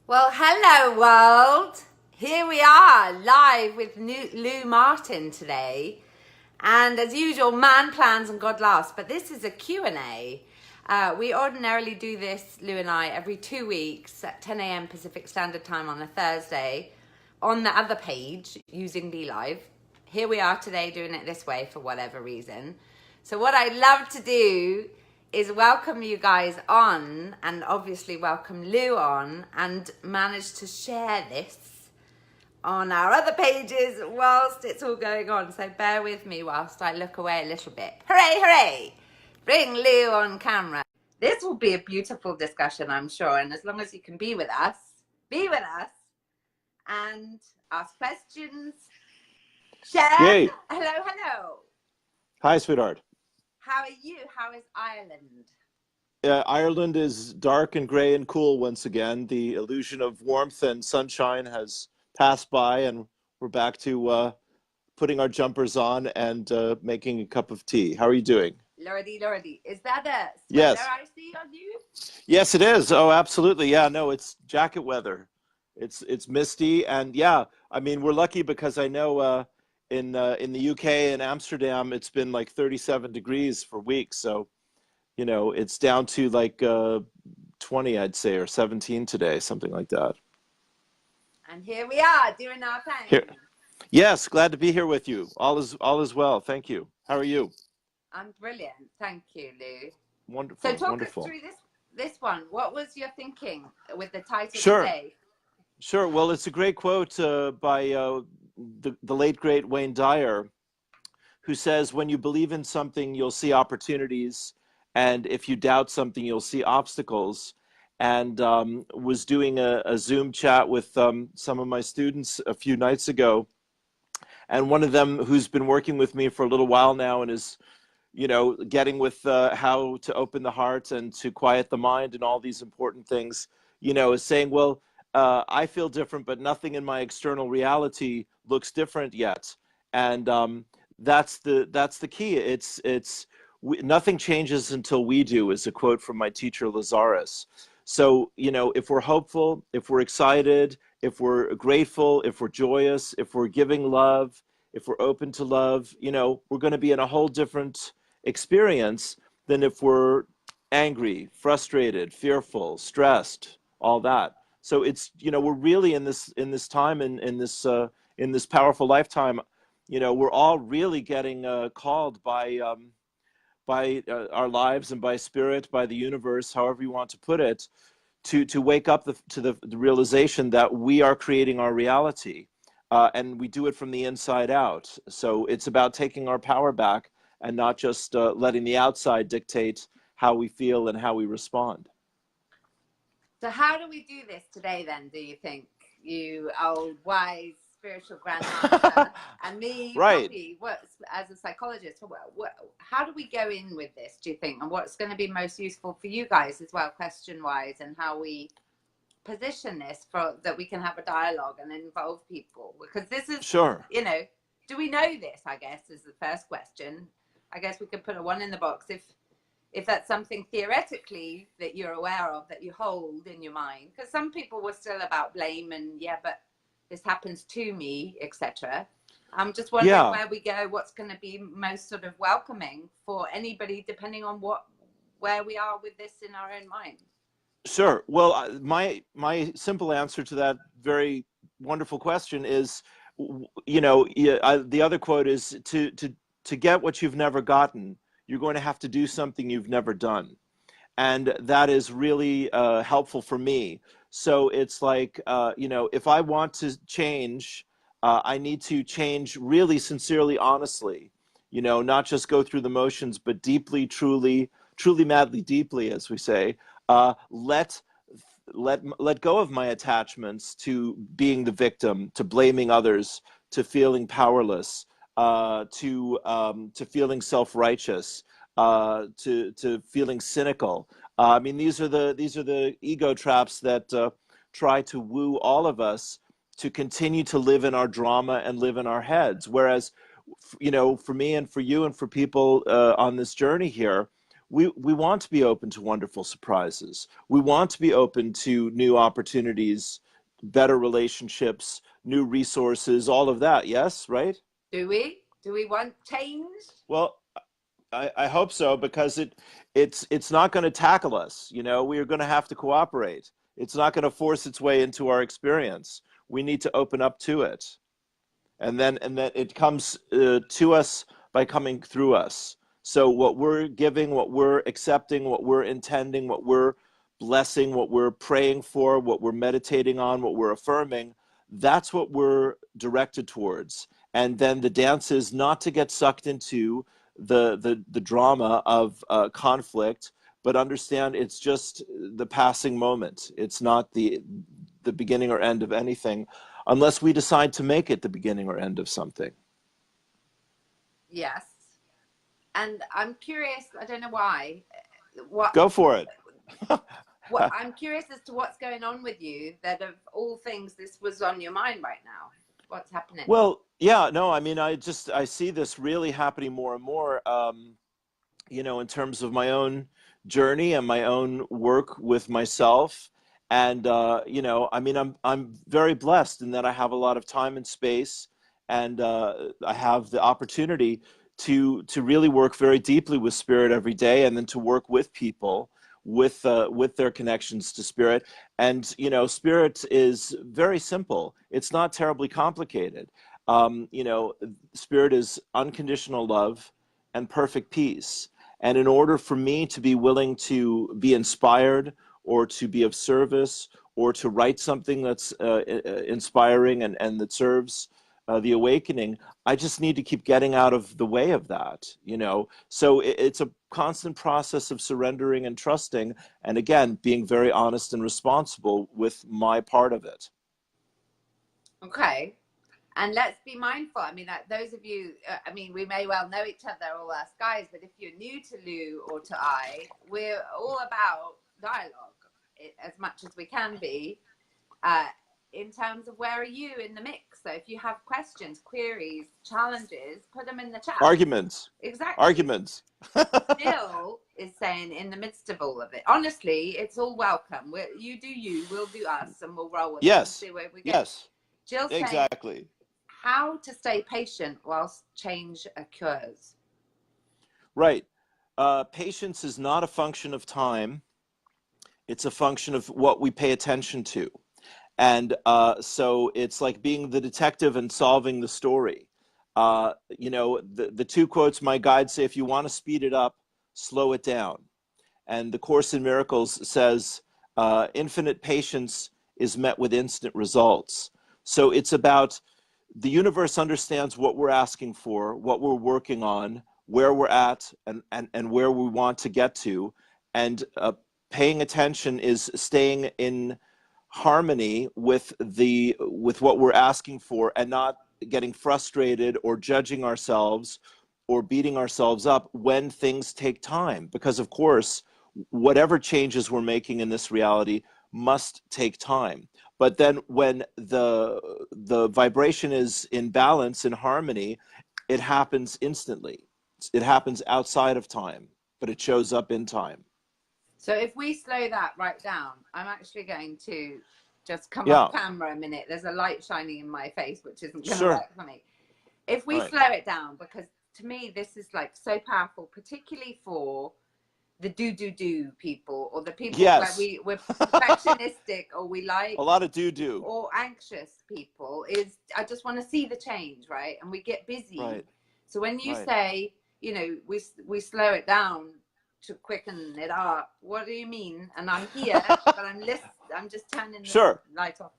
Well, hello world. Here we are live with Lou Martin today. And as usual, man plans and God laughs, but this is a Q&A. We ordinarily do this, Lou and I, every 2 weeks at 10 a.m. Pacific Standard Time on a Thursday on the other page using BeLive. Here we are today doing it this way for whatever reason. So what I'd love to do is welcome you guys on, and obviously welcome Lou on, and manage to share this on our other pages whilst it's all going on. So bear with me whilst I look away a little bit. Hooray, hooray! Bring Lou on camera. This will be a beautiful discussion, I'm sure, and as long as you can be with us and ask questions, share. Yay. Hello, hello. Hi, sweetheart. How are you? How is Ireland? Ireland is dark and gray and cool once again. The illusion of warmth and sunshine has passed by, and we're back to putting our jumpers on and making a cup of tea. How are you doing? Lordy, Lordy. Is that a sweater Yes. I see on you? Yes, it is. Oh, absolutely. Yeah, no, it's jacket weather. It's misty, and yeah, I mean, we're lucky because I know in the UK and Amsterdam it's been like 37 degrees for weeks. So, it's down to like 20, I'd say, or 17 today, something like that. And here we are doing our Here. thing. Yes, glad to be here with you. All is well. Thank you. How are you? I'm brilliant. Thank you, Lou. So Wonderful, talk us wonderful. through this one. What was your thinking with the title Sure, today? sure. Well, it's a great quote by the late great Wayne Dyer, who says, "When you believe in something, you'll see opportunities, and if you doubt something, you'll see obstacles." And was doing a Zoom chat with some of my students a few nights ago, and one of them who's been working with me for a little while now and is getting with how to open the heart and to quiet the mind and all these important things, is saying, well, I feel different, but nothing in my external reality looks different yet. And that's the key. Nothing changes until we do, is a quote from my teacher Lazarus. So, if we're hopeful, if we're excited, if we're grateful, if we're joyous, if we're giving love, if we're open to love, we're going to be in a whole different experience than if we're angry, frustrated, fearful, stressed, all that. So we're really in this time, in this powerful lifetime, we're all really getting called by our lives and by spirit, by the universe, however you want to put it, to wake up to the realization that we are creating our reality, and we do it from the inside out. So it's about taking our power back and not just letting the outside dictate how we feel and how we respond. So how do we do this today then, do you think? You old, wise, spiritual grandmaster, and me, Right. puppy, as a psychologist, how do we go in with this, do you think? And what's going to be most useful for you guys as well, question-wise, and how we position this for that we can have a dialogue and involve people? Because this is, Sure. Do we know this, I guess, is the first question. I guess we could put a 1 in the box if that's something theoretically that you're aware of, that you hold in your mind. Because some people were still about blame and, yeah, but this happens to me, etc. I'm just wondering Yeah. where we go, what's going to be most sort of welcoming for anybody, depending on where we are with this in our own mind. Sure. Well, my simple answer to that very wonderful question is, the other quote is to get what you've never gotten, you're going to have to do something you've never done. And that is really helpful for me. So it's like, if I want to change, I need to change really sincerely, honestly, not just go through the motions, but deeply, truly, truly, madly, deeply, as we say, let go of my attachments to being the victim, to blaming others, to feeling powerless, to feeling self-righteous, to feeling cynical. I mean, these are the ego traps that try to woo all of us to continue to live in our drama and live in our heads. Whereas, for me and for you and for people on this journey here, we want to be open to wonderful surprises. We want to be open to new opportunities, better relationships, new resources, all of that. Yes, right? Do we? Do we want change? Well, I hope so, because it's not going to tackle us. You know, we are going to have to cooperate. It's not going to force its way into our experience. We need to open up to it, and then it comes to us by coming through us. So what we're giving, what we're accepting, what we're intending, what we're blessing, what we're praying for, what we're meditating on, what we're affirming, that's what we're directed towards. And then the dance is not to get sucked into the drama of conflict, but understand it's just the passing moment. It's not the beginning or end of anything, unless we decide to make it the beginning or end of something. Yes. And I'm curious, I don't know why. What? Go for it. I'm curious as to what's going on with you, that of all things, this was on your mind right now. What's happening? Well, yeah, no, I mean, I see this really happening more and more, you know, in terms of my own journey and my own work with myself. And, you know, I mean, I'm very blessed in that I have a lot of time and space, and I have the opportunity to really work very deeply with spirit every day, and then to work with people with their connections to spirit. And, you know, spirit is very simple. It's not terribly complicated. You know, spirit is unconditional love and perfect peace. And in order for me to be willing to be inspired, or to be of service, or to write something that's inspiring and that serves the awakening, I just need to keep getting out of the way of that, you know. So it's a constant process of surrendering and trusting, and again, being very honest and responsible with my part of it. Okay. And let's be mindful. I mean, those of you, I mean, we may well know each other, all us guys, but if you're new to Lou or to I, we're all about dialogue as much as we can be, in terms of where are you in the mix. So if you have questions, queries, challenges, put them in the chat. Arguments. Exactly. Arguments. Jill is saying, in the midst of all of it, honestly, it's all welcome. You do you, we'll do us, and we'll roll with it and see where we get. Yes. Jill's Exactly. saying, how to stay patient whilst change occurs. Right. Patience is not a function of time. It's a function of what we pay attention to. And so it's like being the detective and solving the story. You know, the two quotes my guides say: if you want to speed it up, slow it down. And the Course in Miracles says, infinite patience is met with instant results. So it's about, the universe understands what we're asking for, what we're working on, where we're at, and where we want to get to. And paying attention is staying in harmony with what we're asking for, and not getting frustrated or judging ourselves or beating ourselves up when things take time. Because of course, whatever changes we're making in this reality must take time. But then when the vibration is in balance, in harmony, it happens instantly. It happens outside of time, but it shows up in time. So if we slow that right down, I'm actually going to just come off camera a minute. There's a light shining in my face, which isn't going to work for me. If we slow it down, because to me, this is like so powerful, particularly for the do people, or the people where we're perfectionistic, or we like a lot of do or anxious people, is I just want to see the change, right? And we get busy. Right. So when you say, you know, we slow it down to quicken it up, what do you mean? And I'm here, but I'm listening. I'm just turning the light off.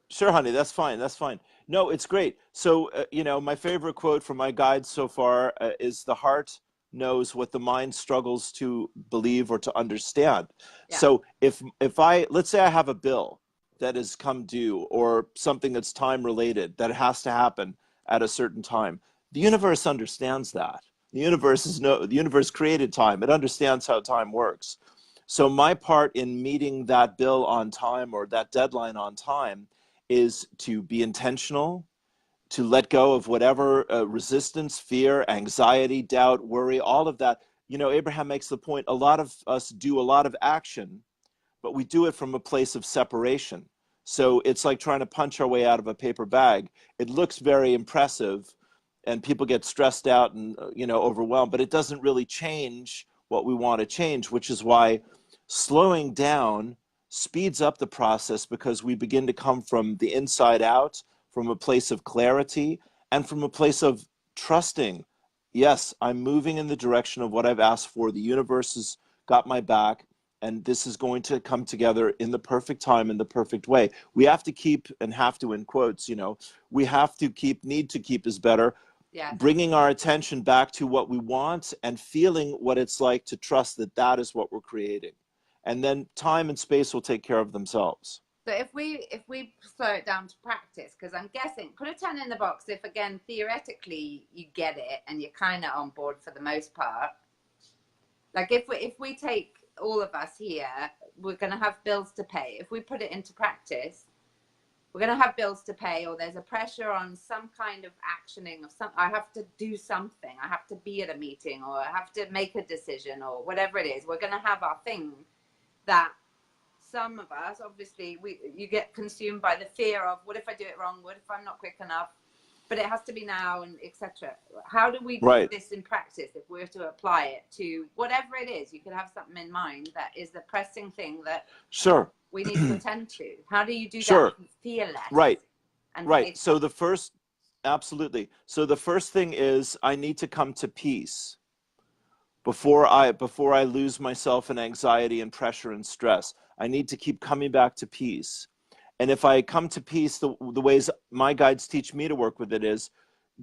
Sure, honey, that's fine. That's fine. No, it's great. So, you know, my favorite quote from my guides so far is, the heart knows what the mind struggles to believe or to understand. Yeah. So if let's say I have a bill that has come due, or something that's time related that has to happen at a certain time, the universe understands that. The universe created time. It understands how time works. So my part in meeting that bill on time, or that deadline on time, is to be intentional, to let go of whatever resistance, fear, anxiety, doubt, worry, all of that. you know, Abraham makes the point, a lot of us do a lot of action, but we do it from a place of separation. So it's like trying to punch our way out of a paper bag. It looks very impressive and people get stressed out and, you know, overwhelmed, but it doesn't really change what we want to change, which is why slowing down speeds up the process, because we begin to come from the inside out, from a place of clarity and from a place of trusting. Yes, I'm moving in the direction of what I've asked for. The universe has got my back, and this is going to come together in the perfect time, in the perfect way. We have to keep, and have to in quotes, you know, we have to keep, need to keep is better, Yeah. bringing our attention back to what we want and feeling what it's like to trust that that is what we're creating. And then time and space will take care of themselves. So if we slow it down to practice, because I'm guessing, put a 10 in the box if, again, theoretically you get it and you're kind of on board for the most part. Like if we take all of us here, we're going to have bills to pay. If we put it into practice, we're going to have bills to pay, or there's a pressure on some kind of actioning of some, I have to do something, I have to be at a meeting, or I have to make a decision, or whatever it is. We're going to have our thing that some of us, obviously, you get consumed by the fear of, what if I do it wrong? What if I'm not quick enough? But it has to be now, and etc. How do we do this in practice if we're to apply it to whatever it is? You could have something in mind that is the pressing thing that we need to attend to. How do you do that fearless? Right. So the first, absolutely. So the first thing is I need to come to peace before I lose myself in anxiety and pressure and stress. I need to keep coming back to peace. And if I come to peace, the ways my guides teach me to work with it is,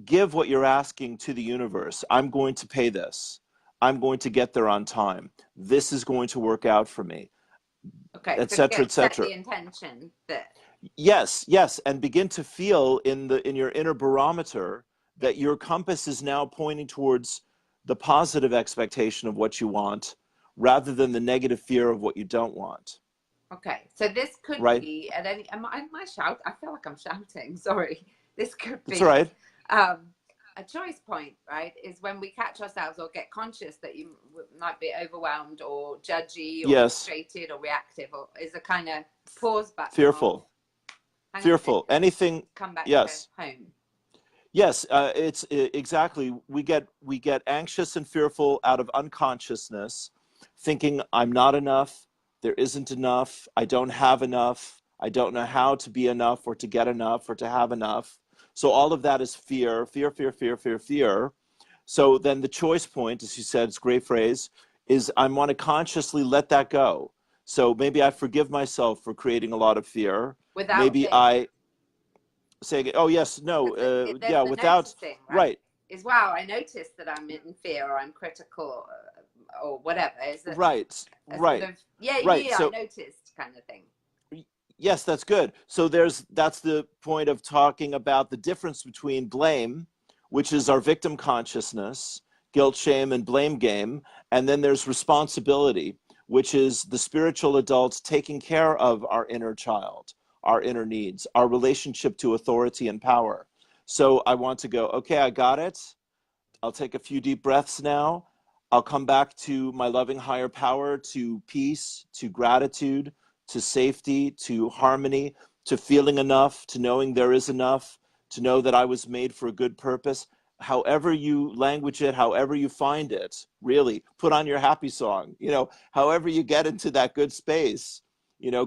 give what you're asking to the universe. I'm going to pay this. I'm going to get there on time. This is going to work out for me. Okay, etc., etc. Set the intention that. Yes, and begin to feel in your inner barometer that your compass is now pointing towards the positive expectation of what you want, rather than the negative fear of what you don't want. Okay, so this could be at any. Am I shout? I feel like I'm shouting. Sorry. This could be. It's all right. A choice point, right? Is when we catch ourselves or get conscious that you might be overwhelmed or judgy or frustrated or reactive, or is a kind of pause button. Fearful. Anything. Come back to home. Yes, it's exactly. We get anxious and fearful out of unconsciousness, thinking I'm not enough. There isn't enough, I don't have enough, I don't know how to be enough or to get enough or to have enough. So all of that is fear. So then the choice point, as you said, it's a great phrase, is I want to consciously let that go. So maybe I forgive myself for creating a lot of fear. Maybe I say, oh yes, no, without, right. Is, wow, I noticed that I'm in fear or I'm critical or whatever. Is that right. Sort of, so, I noticed kind of thing. Yes, that's good. So that's the point of talking about the difference between blame, which is our victim consciousness, guilt, shame, and blame game. And then there's responsibility, which is the spiritual adults taking care of our inner child, our inner needs, our relationship to authority and power. So I want to go, okay, I got it. I'll take a few deep breaths now. I'll come back to my loving higher power, to peace, to gratitude, to safety, to harmony, to feeling enough, to knowing there is enough, to know that I was made for a good purpose. However you language it, however you find it, really, put on your happy song, however you get into that good space,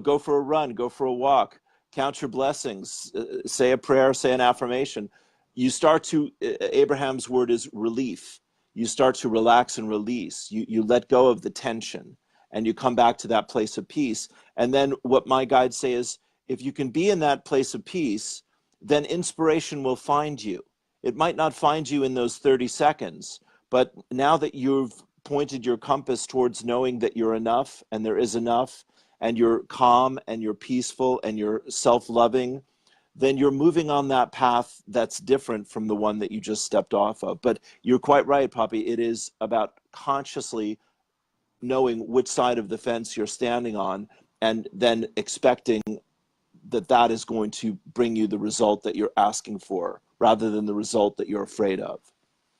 go for a run, go for a walk, count your blessings, say a prayer, say an affirmation. You start to, Abraham's word is relief. You start to relax and release. You let go of the tension and you come back to that place of peace. And then what my guides say is, if you can be in that place of peace, then inspiration will find you. It might not find you in those 30 seconds, but now that you've pointed your compass towards knowing that you're enough and there is enough, and you're calm and you're peaceful and you're self-loving, then you're moving on that path that's different from the one that you just stepped off of. But you're quite right, Poppy. It is about consciously knowing which side of the fence you're standing on, and then expecting that that is going to bring you the result that you're asking for, rather than the result that you're afraid of.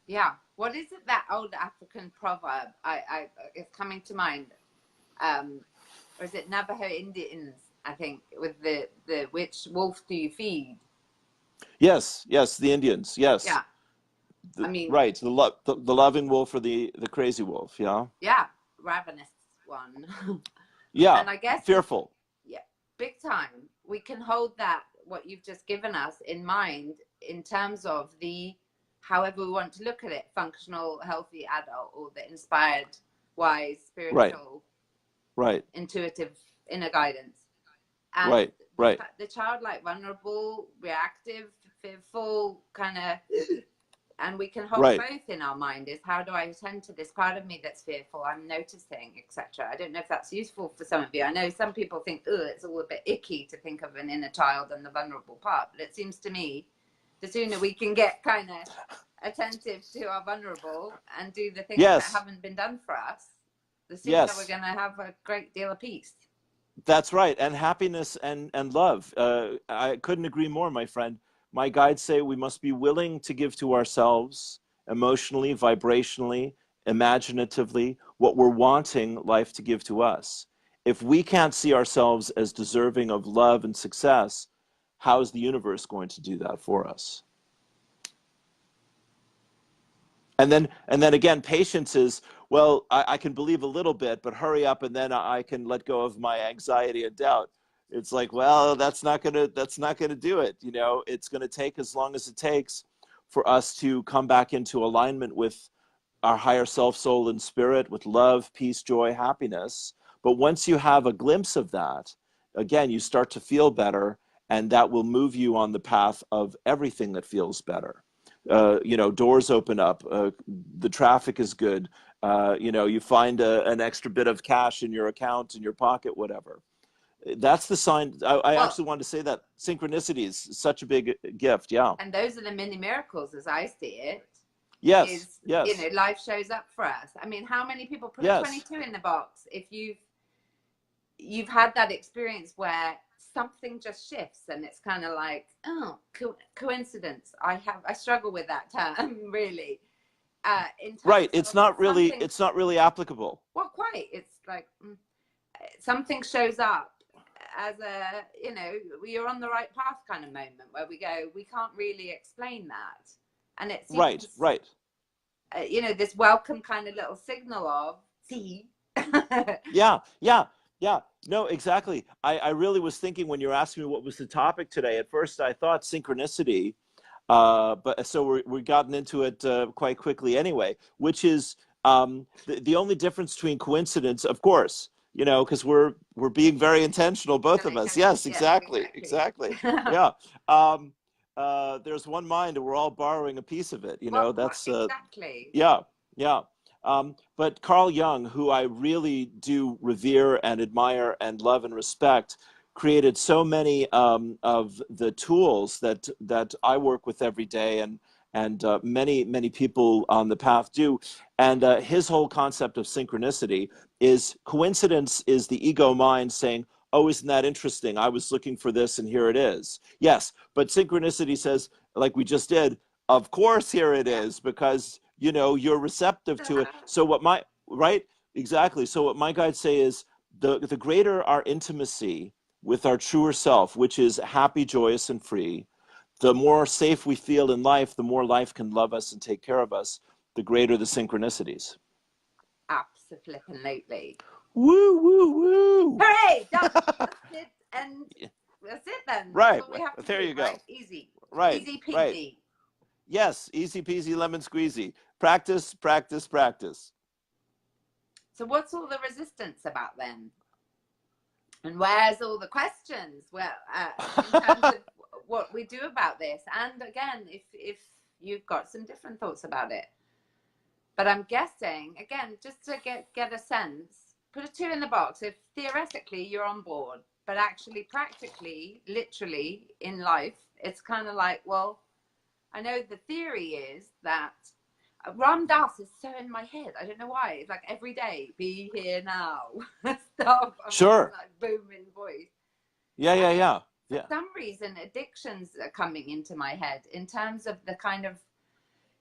Yeah. What is it, that old African proverb? It's coming to mind. Or is it Navajo Indians? I think, with the which wolf do you feed? Yes, yes, the Indians. Yes, Yeah, I mean, right. The loving wolf or the crazy wolf. Yeah, yeah, ravenous one. yeah. And I guess if, Fearful. yeah, big time, we can hold that, what you've just given us, in mind in terms of the, however we want to look at it, functional, healthy adult, or the inspired, wise, Right, spiritual, right, intuitive inner guidance. And right, right. the childlike, vulnerable, reactive, fearful kind of, and we can hold Right. both in our mind. Is, how do I attend to this part of me that's fearful, I'm noticing, etc. I don't know if that's useful for some of you. I know some people think, oh, it's all a bit icky to think of an inner child and the vulnerable part, but it seems to me the sooner we can get kind of attentive to our vulnerable and do the things that Yes, haven't been done for us, the sooner we're yes. going to have a great deal of peace. That's right. And happiness and love. I couldn't agree more, my friend. My guides say we must be willing to give to ourselves emotionally, vibrationally, imaginatively, what we're wanting life to give to us. If we can't see ourselves as deserving of love and success, how is the universe going to do that for us? And then again, patience is, well, I can believe a little bit, but hurry up, and then I can let go of my anxiety and doubt. It's like, well, that's not gonna do it. You know, it's gonna take as long as it takes for us to come back into alignment with our higher self, soul, and spirit, with love, peace, joy, happiness. But once you have a glimpse of that, again, you start to feel better, and that will move you on the path of everything that feels better. Doors open up, the traffic is good, you find an extra bit of cash in your account, in your pocket, whatever. That's the sign. I Well, actually wanted to say that synchronicity is such a big gift. Yeah. and those are the mini miracles, as I see it. Yes. Is, Yes. life shows up for us. I mean, how many people put a Yes. 22 in the box if you've had that experience where something just shifts and it's kind of like, oh, coincidence. I struggle with that term really, in Right. terms It's of not really. something. It's not really applicable. Well, quite. It's like, something shows up as a, you're on the right path kind of moment, where we go, we can't really explain that, and it Right. seems, Right. this welcome kind of little signal of, see. Yeah. Yeah. Yeah. No, exactly. I really was thinking when you were asking me what was the topic today. At first, I thought synchronicity, but so we've gotten into it quite quickly anyway, which is the only difference between coincidence, of course, because we're being very intentional, both of us. Yes, Yes, exactly, exactly. exactly. Yeah. There's one mind, and we're all borrowing a piece of it. Well, That's exactly. yeah, yeah. But Carl Jung, who I really do revere and admire and love and respect, created so many of the tools that I work with every day, and many people on the path do. And his whole concept of synchronicity is, coincidence is the ego mind saying, "Oh, isn't that interesting? I was looking for this, and here it is." Yes, but synchronicity says, like we just did, of course, here it Yeah. is, because you're receptive to it. So what my right exactly. So what my guides say is, the greater our intimacy with our truer self, which is happy, joyous, and free, the more safe we feel in life, the more life can love us and take care of us, the greater the synchronicities. Absolutely. Woo, woo, woo. Hooray! Done. That's it. And that's it then. That's Right. all we have to There do, you go. right? Easy. Right. Easy Right. peasy. Yes. Easy peasy lemon squeezy. Practice, practice, practice. So what's all the resistance about then? And where's all the questions? Well, in terms of what we do about this. And again, if you've got some different thoughts about it. But I'm guessing, again, just to get a sense, put a 2 in the box. If theoretically you're on board, but actually practically, literally in life, it's kind of like, well, I know the theory is that Ram Dass is so in my head. I don't know why. It's like every day, be here now. Stuff. Sure. Like booming voice. Yeah, yeah, yeah. For some reason, addictions are coming into my head in terms of the kind of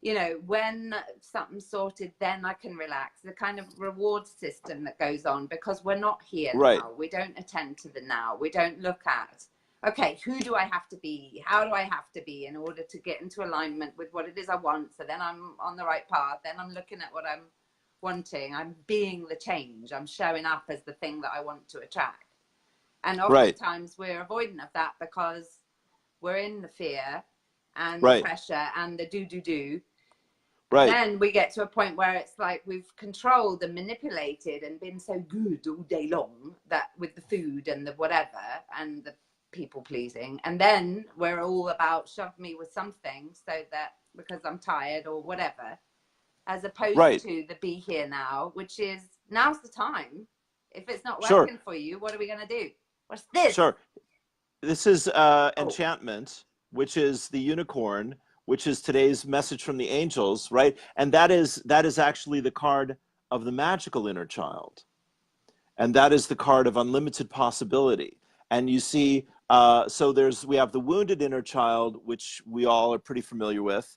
you know, when something's sorted, then I can relax. The kind of reward system that goes on, because we're not here Right. now. We don't attend to the now. We don't look at, okay, who do I have to be? How do I have to be in order to get into alignment with what it is I want? So then I'm on the right path. Then I'm looking at what I'm wanting. I'm being the change. I'm showing up as the thing that I want to attract. And Right. oftentimes we're avoidant of that because we're in the fear and the Right. pressure and the do. Right. Then we get to a point where it's like we've controlled and manipulated and been so good all day long, that with the food and the whatever and the people pleasing, and then we're all about shove me with something so that because I'm tired or whatever, as opposed Right. to the be here now, which is now's the time. If it's not Sure. working for you, what are we going to do? What's this? Sure. This is enchantment, which is the unicorn, which is today's message from the angels, right? And that is actually the card of the magical inner child. And that is the card of unlimited possibility. And you see, so we have the wounded inner child, which we all are pretty familiar with,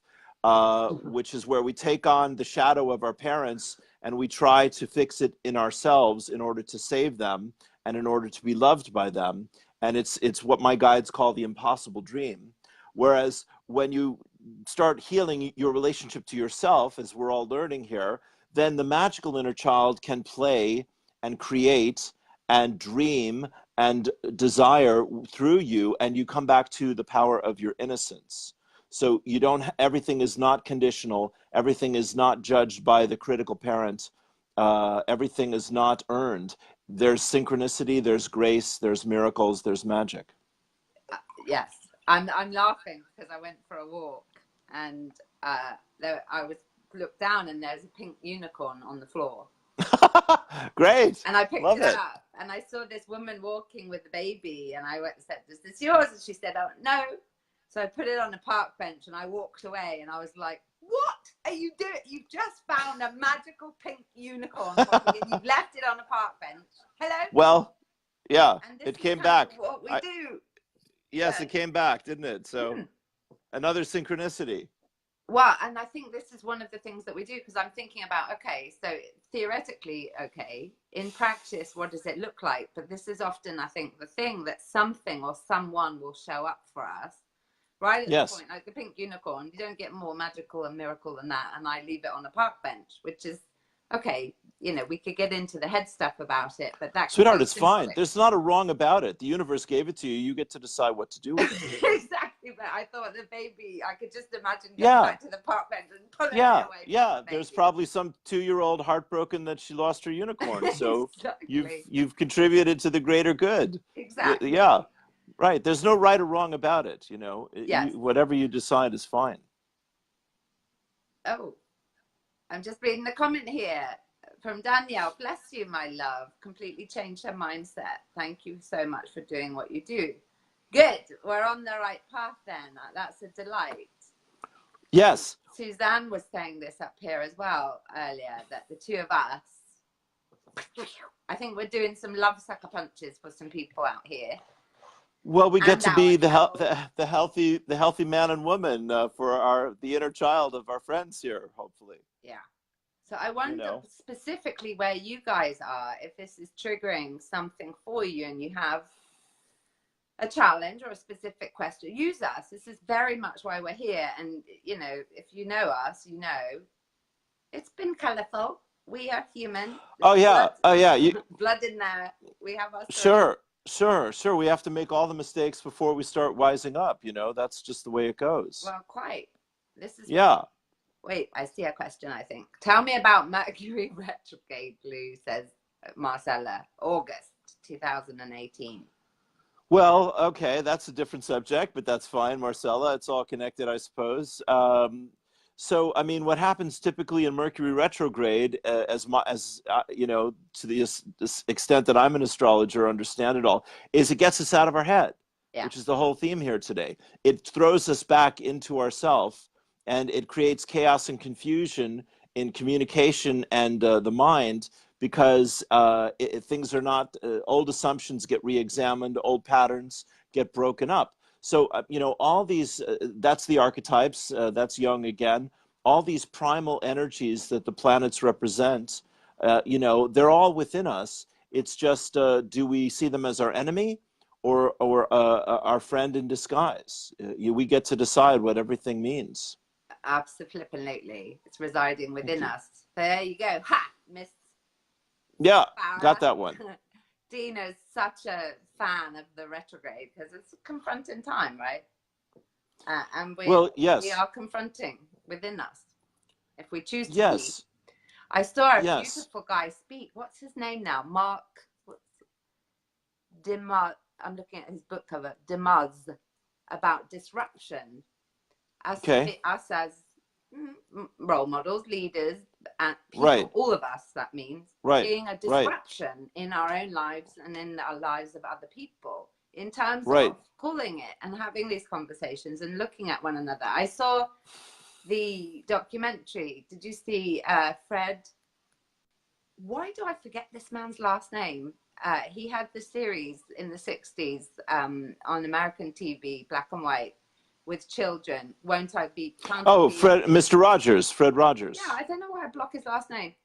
which is where we take on the shadow of our parents and we try to fix it in ourselves in order to save them and in order to be loved by them. And it's what my guides call the impossible dream. Whereas when you start healing your relationship to yourself, as we're all learning here, then the magical inner child can play and create and dream and desire through you, and you come back to the power of your innocence. So you don't, everything is not conditional, everything is not judged by the critical parent, everything is not earned. There's synchronicity, there's grace, there's miracles, there's magic. Yes, I'm laughing because I went for a walk and I looked down and there's a pink unicorn on the floor. Great. And I picked it up and I saw this woman walking with the baby and I went and said, "Is this yours?" And she said, "Oh, no." So I put it on a park bench and I walked away and I was like, "What are you doing? You've just found a magical pink unicorn and you've left it on a park bench. Hello?" Well, yeah, and it came back. What we do. Yes, it came back, didn't it? So another synchronicity. Well, and I think this is one of the things that we do, because I'm thinking about, okay, so theoretically, okay, in practice, what does it look like? But this is often, I think, the thing that something or someone will show up for us, right at the point, like the pink unicorn. You don't get more magical and miracle than that. And I leave it on a park bench, which is, okay, you know, we could get into the head stuff about it, but that, sweetheart, it's fine. There's not a wrong about it. The universe gave it to you. You get to decide what to do with it. Exactly. But I thought the baby, I could just imagine getting back to the park bench and pulling it away. Yeah. There's probably some 2-year-old heartbroken that she lost her unicorn. So exactly. you've contributed to the greater good. Exactly. Yeah. Right. There's no right or wrong about it. You know, yes. Whatever you decide is fine. Oh, I'm just reading the comment here from Danielle. "Bless you, my love. Completely changed her mindset. Thank you so much for doing what you do." Good. We're on the right path then. That's a delight. Yes. Suzanne was saying this up here as well earlier, that the two of us, I think we're doing some love sucker punches for some people out here. Well, we get to be the healthy man and woman for the inner child of our friends here, hopefully. Yeah. So I wonder specifically where you guys are, if this is triggering something for you and you have a challenge or a specific question. Use us. This is very much why we're here. And, you know, if you know us, you know, it's been colorful. We are human. There's blood in there. We have our Sure. We have to make all the mistakes before we start wising up. You know, that's just the way it goes. Well, quite. This is Wait, I see a question, I think. Tell me about Mercury retrograde, Lou, says Marcella. August 2018. Well, okay, that's a different subject, but that's fine, Marcella. It's all connected, I suppose. So, I mean, what happens typically in Mercury retrograde, you know, to this extent that I'm an astrologer, understand it all, is it gets us out of our head, which is the whole theme here today. It throws us back into ourself, and it creates chaos and confusion in communication and the mind, because things are not, old assumptions get re-examined, old patterns get broken up. So, you know, all these, that's the archetypes, that's Jung again. all these primal energies that the planets represent, you know, they're all within us. It's just, do we see them as our enemy or our friend in disguise? We get to decide what everything means. Absolutely. It's residing Thank within you. us. So there you go. Ha! Miss Yeah, got Farah. that one. Dina's such a fan of the retrograde because it's a confronting time, right? And Well, we yes, are confronting within us if we choose to be. yes, I saw a yes. beautiful guy speak. What's his name now? Mark Demaz. I'm looking at his book cover. Demaz, about disruption. Us Okay, as role models, leaders, and right, people, all of us, that means right, being a right, disruption in our own lives and in our lives of other people, in terms right. of calling it and having these conversations and looking at one another. I saw the documentary. Did you see Fred? Why do I forget this man's last name? He had the series in the 60s on American TV, black and white, with children. Won't I be? Can't Oh, it be? Mr. Rogers, Fred Yeah, Rogers. I don't know why I block his last name.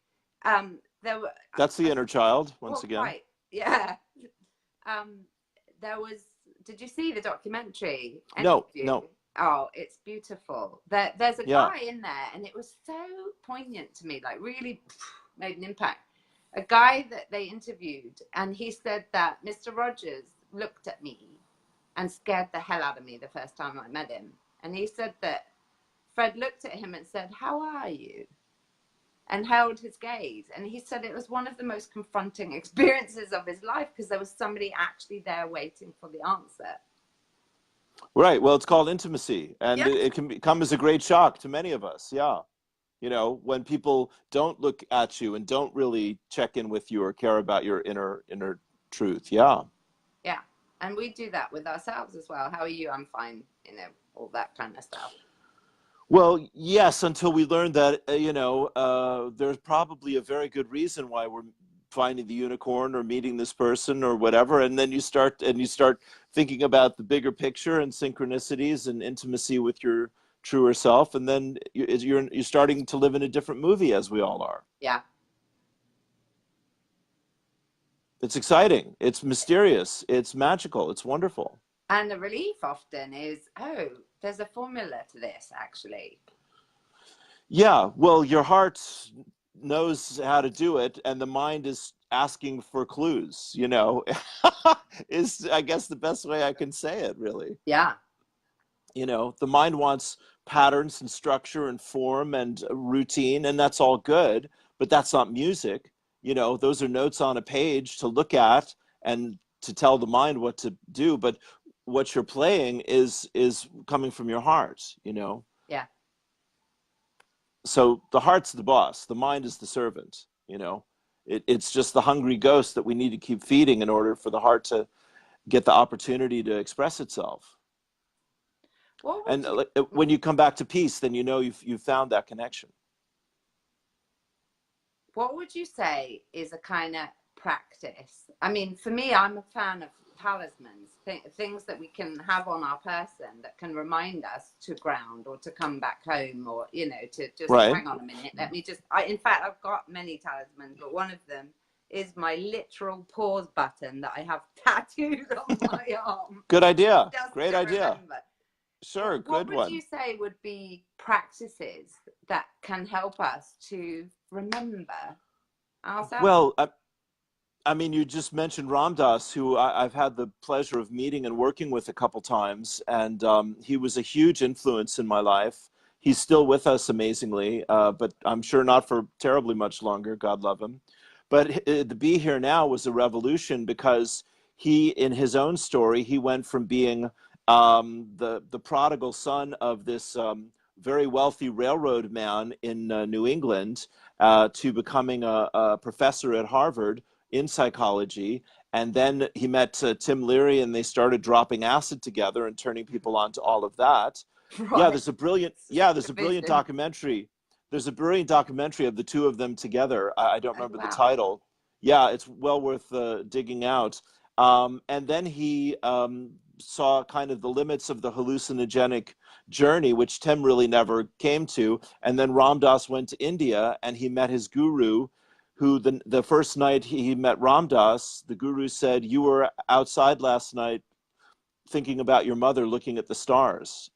There were, That's the inner child, once well, again. quite, yeah. There was. Did you see the documentary? Any of No, you? no. Oh, it's beautiful. There's a Yeah. guy in there, and it was so poignant to me. Like, really made an impact. A guy that they interviewed, and he said that Mr. Rogers looked at me and scared the hell out of me the first time I met him. And he said that Fred looked at him and said, "How are you?" and held his gaze. And he said it was one of the most confronting experiences of his life because there was somebody actually there waiting for the answer. Right. Well, it's called intimacy, and Yeah. it can come as a great shock to many of us. Yeah. You know, when people don't look at you and don't really check in with you or care about your inner truth. Yeah. Yeah. And we do that with ourselves as well. How are you? I'm fine. You know, all that kind of stuff. Well, yes, until we learn that, you know, there's probably a very good reason why we're finding the unicorn or meeting this person or whatever, and then you start thinking about the bigger picture and synchronicities and intimacy with your truer self, and then you're starting to live in a different movie, as we all are. Yeah. It's exciting. It's mysterious. It's magical. It's wonderful. And the relief often is, oh, there's a formula to this, actually. Yeah, well, your heart knows how to do it, and the mind is asking for clues, you know, is, I guess, the best way I can say it, really. Yeah. You know, the mind wants patterns and structure and form and routine, and that's all good, but that's not music. You know, those are notes on a page to look at and to tell the mind what to do, but what you're playing is coming from your heart, you know. Yeah. So the heart's the boss, the mind is the servant, you know. It's just the hungry ghost that we need to keep feeding in order for the heart to get the opportunity to express itself. And when you come back to peace, then you know you've found that connection. What would you say is a kind of practice? I mean, for me, I'm a fan of talismans, things that we can have on our person that can remind us to ground or to come back home, or, you know, to just hang on a minute. Let me just, in fact, I've got many talismans, but one of them is my literal pause button that I have tattooed on my arm. Good idea. Great idea. Remember. Sure, What good would one. you say would be practices that can help us to remember ourselves? Well, I mean, you just mentioned Ram Dass, who I've had the pleasure of meeting and working with a couple times, and he was a huge influence in my life. He's still with us, amazingly, but I'm sure not for terribly much longer, God love him. But the Be Here Now was a revolution because he, in his own story, he went from being the prodigal son of this very wealthy railroad man in New England to becoming a professor at Harvard in psychology. And then he met Tim Leary, and they started dropping acid together and turning people on to all of that. Right. Yeah, there's a brilliant documentary. There's a brilliant documentary of the two of them together. I don't remember the title. Yeah, it's well worth digging out. And then he saw kind of the limits of the hallucinogenic journey, which Tim really never came to. And then Ram Dass went to India and he met his guru, who the first night he met Ram Dass, the guru said, "You were outside last night thinking about your mother looking at the stars."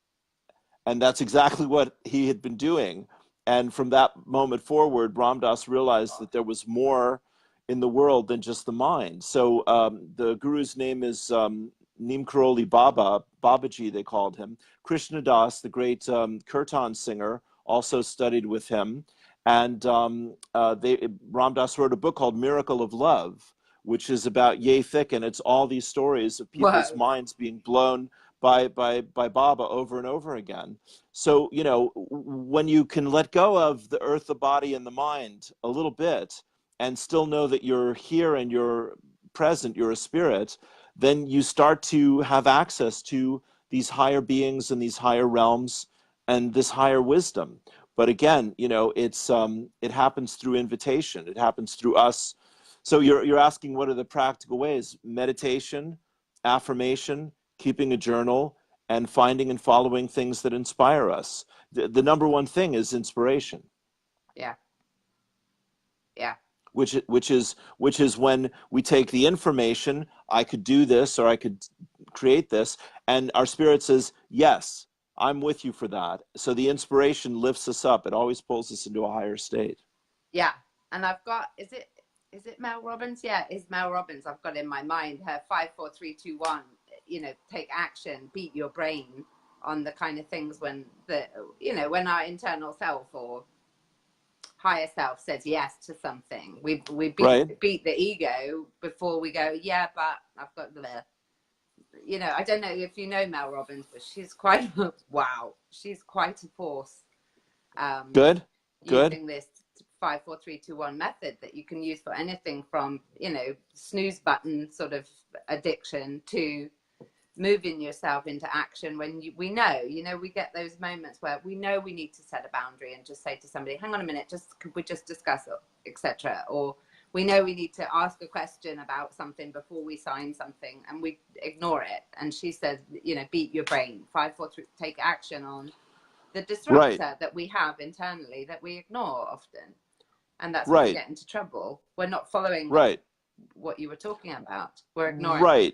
And that's exactly what he had been doing. And from that moment forward, Ram Dass realized that there was more in the world than just the mind. So the guru's name is Neem Karoli Baba, Babaji they called him. Krishna Das, the great kirtan singer, also studied with him. And Ram Dass wrote a book called Miracle of Love, which is about Ye Thick, and it's all these stories of people's minds being blown by Baba over and over again. So, you know, when you can let go of the earth, the body, and the mind a little bit, and still know that you're here and you're present, you're a spirit, then you start to have access to these higher beings and these higher realms and this higher wisdom. But again, you know, it happens through invitation. It happens through us. So you're asking, what are the practical ways? Meditation, affirmation, keeping a journal, and finding and following things that inspire us. The number one thing is inspiration. Yeah. Yeah. Which is when we take the information, I could do this or I could create this, and our spirit says, yes, I'm with you for that. So the inspiration lifts us up. It always pulls us into a higher state. Yeah. And I've got, is it Mel Robbins? Yeah, it's Mel Robbins. I've got in my mind her 5, 4, 3, 2, 1, you know, take action, beat your brain on the kind of things when when our internal self or higher self says yes to something, we beat the ego before we go, yeah, but I've got the, you know, I don't know if you know Mel Robbins, but she's quite, wow, she's quite a force. Good. Using this 5, 4, 3, 2, 1 method that you can use for anything from, you know, snooze button sort of addiction to moving yourself into action when we know, we get those moments where we know we need to set a boundary and just say to somebody, hang on a minute, could we just discuss it, etc. Or we know we need to ask a question about something before we sign something and we ignore it. And she says, beat your brain, 5, 4, 3, take action on the disruptor that we have internally that we ignore often. And that's when we get into trouble. We're not following what you were talking about. We're ignoring.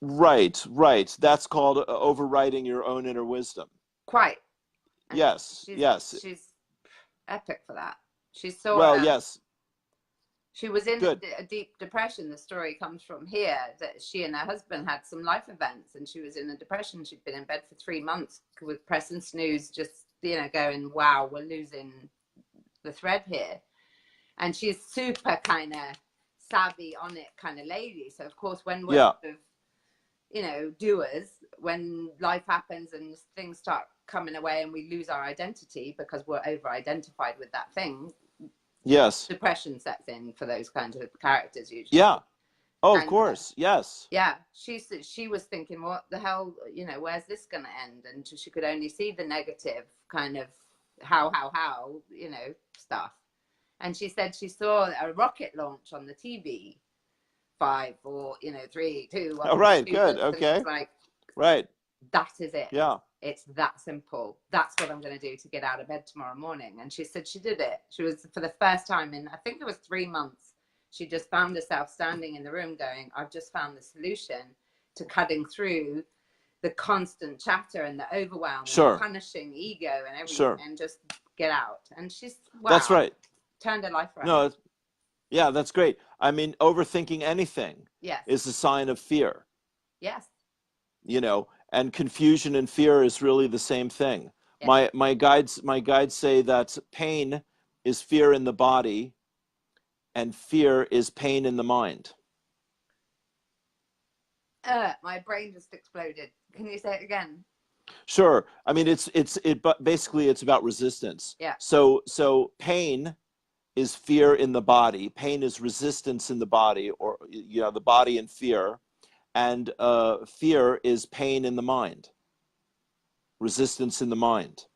Right. That's called overriding your own inner wisdom. Quite. And yes. She's epic for that. She's so yes. She was in a deep depression. The story comes from here that she and her husband had some life events and she was in a depression. She'd been in bed for 3 months with press and snooze, just, going, wow, we're losing the thread here. And she's super kind of savvy on it kind of lady. So of course, when we're sort of, doers, when life happens and things start coming away and we lose our identity because we're over identified with that thing. Yes. Depression sets in for those kinds of characters usually. Yeah. Oh, of course. Yes. Yeah. She was thinking, what the hell, where's this going to end? And she could only see the negative kind of how, stuff. And she said she saw a rocket launch on the TV. 5, 4, 3, 2, 1. Oh, right. Good. Okay. Like, right. That is it. Yeah. It's that simple. That's what I'm going to do to get out of bed tomorrow morning. And she said she did it. She was, for the first time in, I think it was 3 months, she just found herself standing in the room going, I've just found the solution to cutting through the constant chatter and the overwhelm and the punishing ego and everything and just get out. And she's, wow. That's right. Turned her life around. No, yeah, that's great. I mean, overthinking anything is a sign of fear. Yes. And confusion and fear is really the same thing. Yes. My guides say that pain is fear in the body and fear is pain in the mind. My brain just exploded. Can you say it again? Sure. I mean, but basically it's about resistance. Yeah. So pain is fear in the body. Pain is resistance in the body, or the body and fear. And fear is pain in the mind. Resistance in the mind.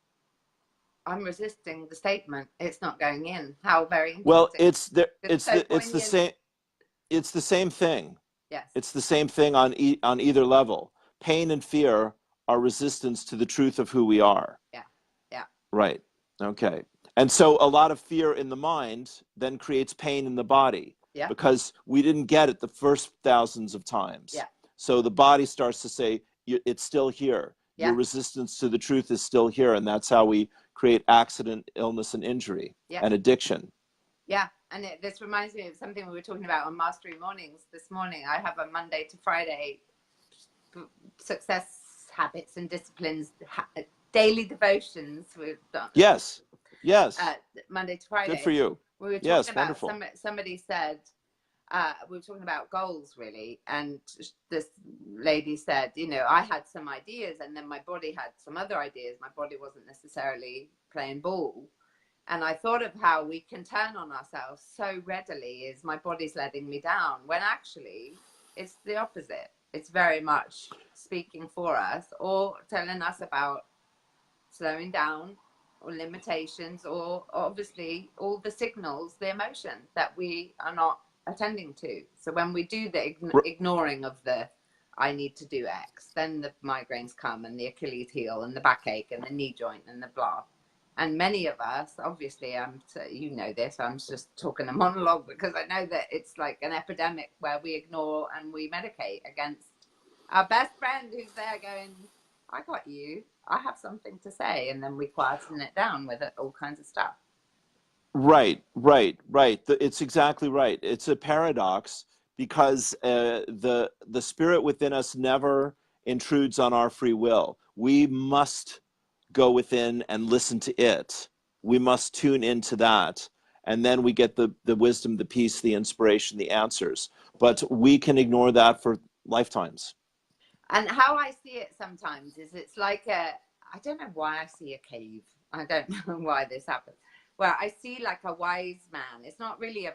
I'm resisting the statement. It's not going in. How very interesting. Well, it's the same. It's the same thing. Yes. It's the same thing on either level. pain and fear are resistance to the truth of who we are. Yeah. Yeah. Right. Okay. And so a lot of fear in the mind then creates pain in the body, Yeah. because we didn't get it the first thousands of times. Yeah. So the body starts to say, it's still here. Yeah. Your resistance to the truth is still here. And that's how we create accident, illness, and injury, Yeah. and addiction. Yeah. And this reminds me of something we were talking about on Mastery Mornings this morning. I have a Monday to Friday success habits and disciplines, daily devotions. We've done. Yes. Yes. Monday to Friday. Good for you. We were talking Yes, about, wonderful. somebody said, we were talking about goals, really. And this lady said, you know, I had some ideas and then my body had some other ideas. My body wasn't necessarily playing ball. And I thought of how we can turn on ourselves so readily, is my body's letting me down, when actually it's the opposite. It's very much speaking for us, or telling us about slowing down, or limitations, or obviously all the signals, the emotion that we are not attending to. So when we do the ignoring of the I need to do X, then the migraines come, and the Achilles heel, and the backache, and the knee joint, and the blah. And many of us, obviously, you know this, I'm just talking a monologue because I know that it's like an epidemic where we ignore and we medicate against our best friend who's there going, I got you, I have something to say. And then we quieten it down with all kinds of stuff. Right. It's exactly right. It's a paradox, because the spirit within us never intrudes on our free will. We must go within and listen to it. We must tune into that. And then we get the wisdom, the peace, the inspiration, the answers. But we can ignore that for lifetimes. And how I see it sometimes is it's like I don't know why I see a cave. I don't know why this happens. Well, I see like a wise man. It's not really a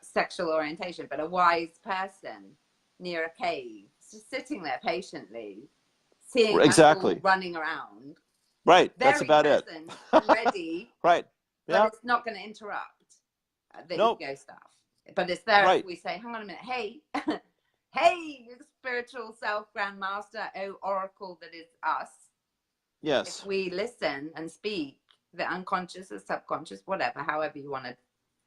sexual orientation, but a wise person near a cave, just sitting there patiently, seeing exactly. us all running around. Right. That's about it. Ready. Right. Yeah. But it's not going to interrupt the Nope. ego stuff. But it's there Right. if we say, hang on a minute, hey, hey, spiritual self, grandmaster, oh, oracle that is us. Yes. If we listen and speak, the unconscious or subconscious, whatever, however you want to,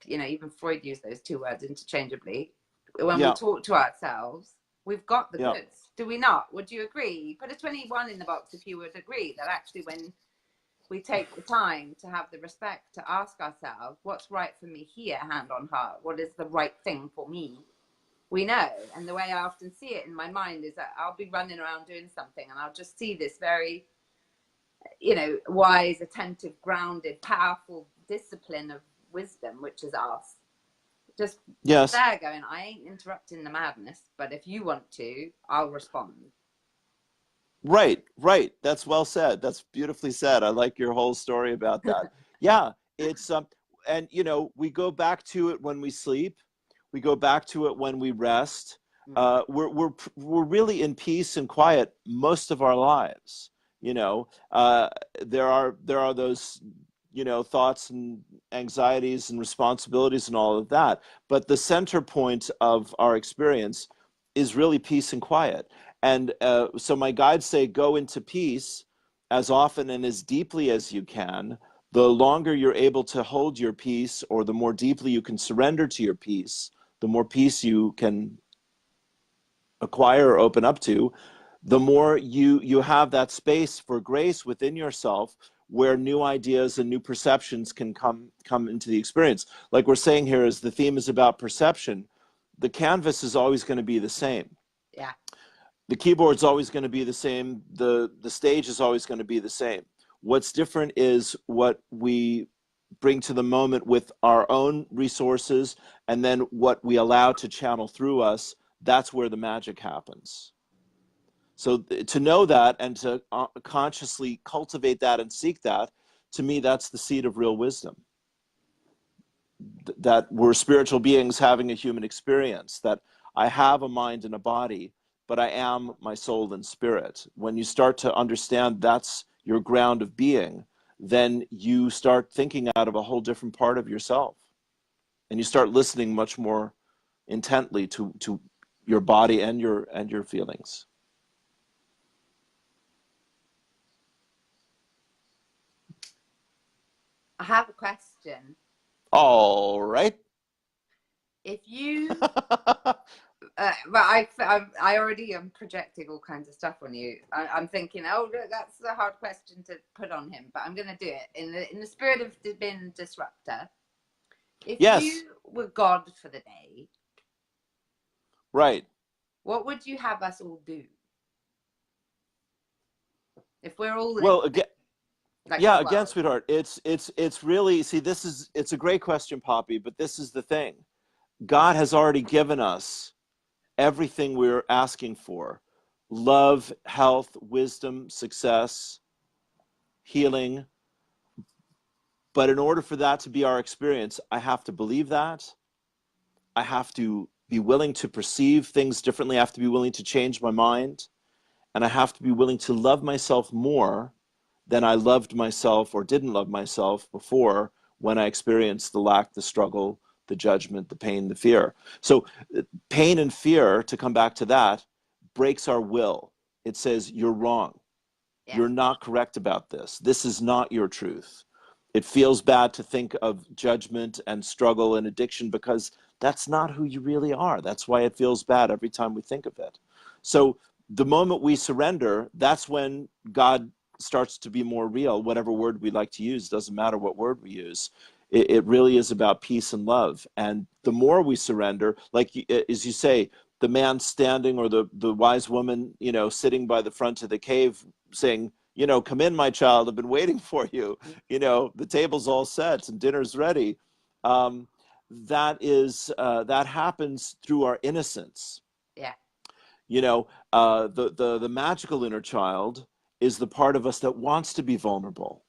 you know, even Freud used those two words interchangeably. When we talk to ourselves, we've got the goods. Do we not? Would you agree? Put a 21 in the box if you would agree that actually when we take the time to have the respect to ask ourselves, what's right for me here, hand on heart? What is the right thing for me? We know. And the way I often see it in my mind is that I'll be running around doing something and I'll just see this very, you know, wise, attentive, grounded, powerful discipline of wisdom, which is us. Just there going, I ain't interrupting the madness, but if you want to, I'll respond. Right. That's well said. That's beautifully said. I like your whole story about that. Yeah, it's and you know, we go back to it when we sleep. We go back to it when we rest. We're really in peace and quiet most of our lives. You know, there are those, you know, thoughts and anxieties and responsibilities and all of that. But the center point of our experience is really peace and quiet. And so my guides say, go into peace as often and as deeply as you can. The longer you're able to hold your peace, or the more deeply you can surrender to your peace, the more peace you can acquire or open up to, the more you have that space for grace within yourself, where new ideas and new perceptions can come into the experience. Like we're saying here, is the theme is about perception. The canvas is always going to be the same. Yeah. The keyboard's always going to be the same. The stage is always going to be the same. What's different is what we bring to the moment with our own resources, and then what we allow to channel through us. That's where the magic happens. So to know that and to consciously cultivate that and seek that, to me, that's the seed of real wisdom. That we're spiritual beings having a human experience, that I have a mind and a body, but I am my soul and spirit. When you start to understand that's your ground of being, then you start thinking out of a whole different part of yourself. And you start listening much more intently to your body and your feelings. I have a question. All right. If you, but I already am projecting all kinds of stuff on you. I'm thinking, oh, look, that's a hard question to put on him, but I'm going to do it in the spirit of being disruptor. If Yes. you were God for the day, Right. what would you have us all do? If we're all Well, again, like yeah, again, sweetheart, it's really, see, it's a great question, Poppy, but this is the thing. God has already given us everything we're asking for: love, health, wisdom, success, healing. But in order for that to be our experience, I have to believe that. I have to be willing to perceive things differently. I have to be willing to change my mind. And I have to be willing to love myself more than I loved myself or didn't love myself before, when I experienced the lack, the struggle, the judgment, the pain, the fear. So pain and fear, to come back to that, breaks our will. It says, you're wrong. Yeah. You're not correct about this. This is not your truth. It feels bad to think of judgment and struggle and addiction, because that's not who you really are. That's why it feels bad every time we think of it. So the moment we surrender, that's when God starts to be more real. Whatever word we like to use, doesn't matter what word we use. It really is about peace and love. And the more we surrender, like as you say, the man standing, or the wise woman, sitting by the front of the cave saying, come in, my child, I've been waiting for you. The table's all set and dinner's ready. That happens through our innocence. Yeah. The magical inner child is the part of us that wants to be vulnerable,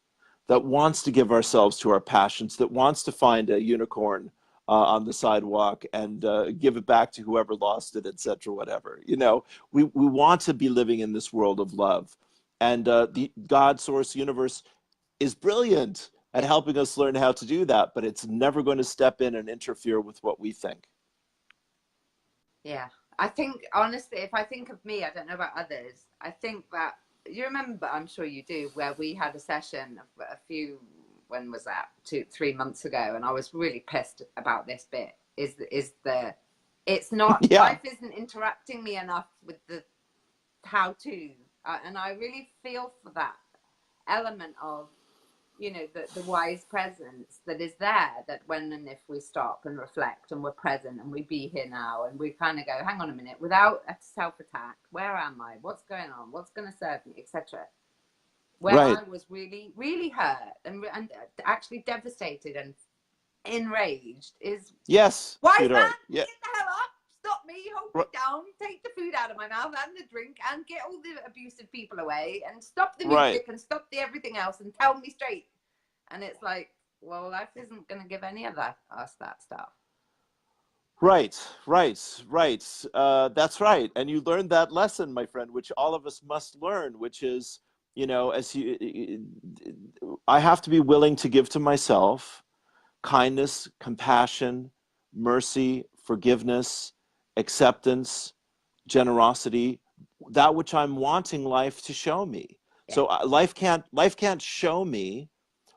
that wants to give ourselves to our passions, that wants to find a unicorn on the sidewalk and give it back to whoever lost it, etc., whatever. We want to be living in this world of love. And the God, source, universe is brilliant at helping us learn how to do that, but it's never going to step in and interfere with what we think. Yeah. I think, honestly, if I think of me, I don't know about others, I think that, you remember, I'm sure you do, where we had a session a few, when was that, 3 months ago, and I was really pissed about this bit, it's not, Yeah. Life isn't interrupting me enough with the how-to, and I really feel for that element of, the wise presence that is there, that when and if we stop and reflect and we're present and we be here now, and we kind of go, hang on a minute, without a self-attack, where am I, what's going on, what's going to serve me, etc. Where Right. I was really, really hurt and actually devastated and enraged is, yes, wise sweetheart. man, Yeah. get the hell up, stop me, hold me down, take the food out of my mouth and the drink, and get all the abusive people away, and stop the music and stop the everything else, and tell me straight. And it's like, well, life isn't going to give any of us that stuff. Right. That's right. And you learned that lesson, my friend, which all of us must learn, which is, I have to be willing to give to myself kindness, compassion, mercy, forgiveness, acceptance, generosity, that which I'm wanting life to show me. Yeah. So life can't show me,